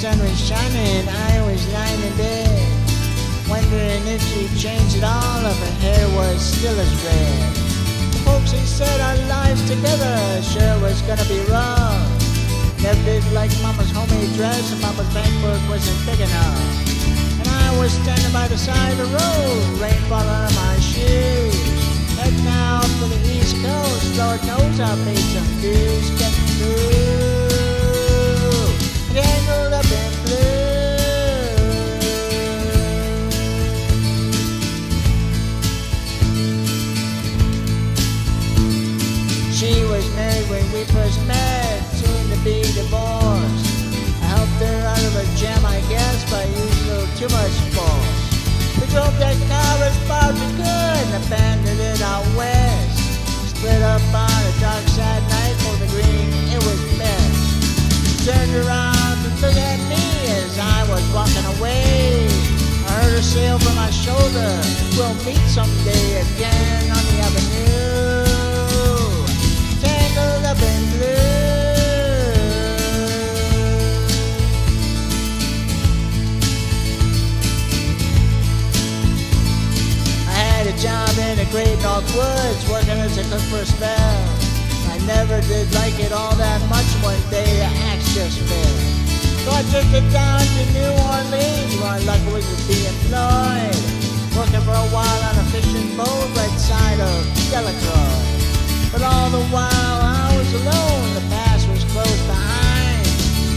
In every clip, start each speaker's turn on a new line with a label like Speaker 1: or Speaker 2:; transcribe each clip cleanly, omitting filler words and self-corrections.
Speaker 1: sun was shining, I was lying in bed, wondering if she'd changed at all, if her hair was still as red. The folks had said our lives together sure was gonna be rough. Never did like Mama's homemade dress, and Mama's bank book wasn't big enough. And I was standing by the side of the road, rain falling on my shoes. Heading out for the East Coast, Lord knows I paid some dues getting through. Tangled up in blue. She was married when we first met, soon to be divorced. I helped her out of a jam, I guess, by using a little too much force. We drove that car as far as we could and abandoned it out west. Split up on a dark, sad night for the green, it was best. Turned around and looked at me as I was walking away. I heard her say over my shoulder, we'll meet someday again on the avenue. Tangled up in blue. Job in the great North Woods, working as a cook for a spell. I never did like it all that much. One day the axe just fell. So I drifted down to New Orleans, where my luck was to be employed, working for a while on a fishing boat right side of Delacroix. But all the while I was alone, the past was close behind.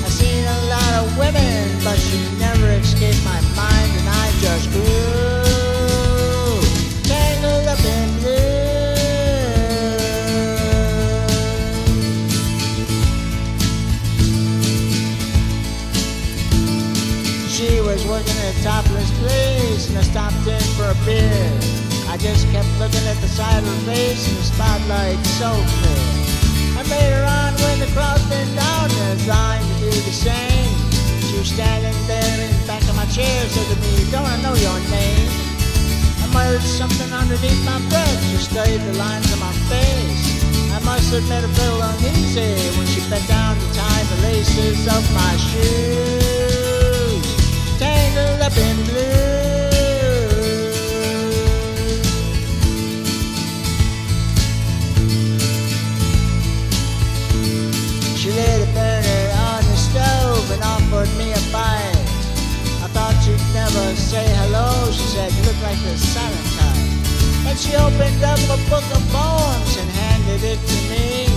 Speaker 1: I seen a lot of women, but she never escaped my mind, and I just grew. Tangled up in blue. She was working at a topless place, and I stopped in for a beer. I just kept looking at the side of her face, and the spotlight so clear. I made her on when the crowd thinned down, and I was lying to do the same. She was standing there in the back of my chair, said to me, "Don't I know your name?" I muttered something underneath my breath. She studied the lines on my face. I must admit I felt uneasy when she bent down to tie the laces of my shoes. Tangled up in blue. She lit a burner on the stove and offered me a bite. I thought she'd never say hello. She said, "You look like the silent type." And she opened up a book of poems and handed it to me,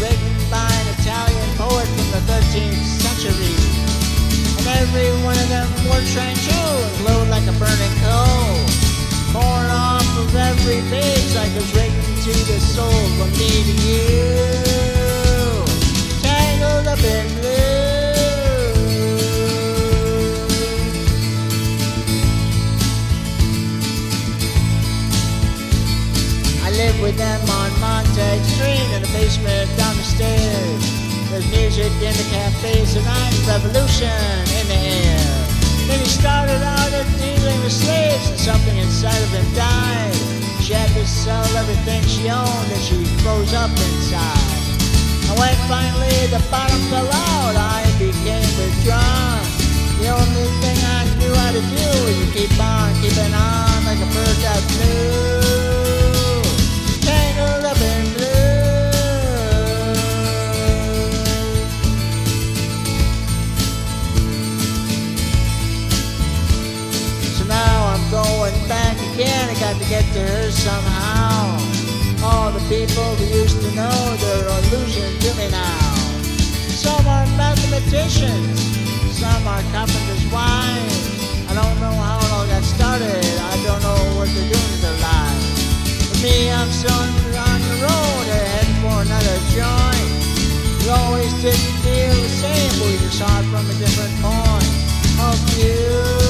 Speaker 1: written by an Italian poet from the 13th century. And every one of them words rang true and glowed like a burning coal, pouring off of every page like it was written to the soul from me to you. Tangled up in blue. Lived with them on Montague Street in the basement down the stairs. There's music in the cafes tonight, revolution in the air. Then he started out at dealing with slaves, and something inside of him died. She had to sell everything she owned, and she froze up inside. And when finally the bottom fell out, I became withdrawn. The only thing I knew how to do was to keep on keeping on like a bird that flew. Tangled up in blue. So now I'm going back again. I got to get to her somehow. All the people we used to know, they're illusion to me now. Some are mathematicians, some are carpenters' wives. I don't know how it all got started. I don't know what they're doing to their lives. Me, I'm still on the road, heading for another joint. It always didn't feel the same, but we just saw it from a different point of view.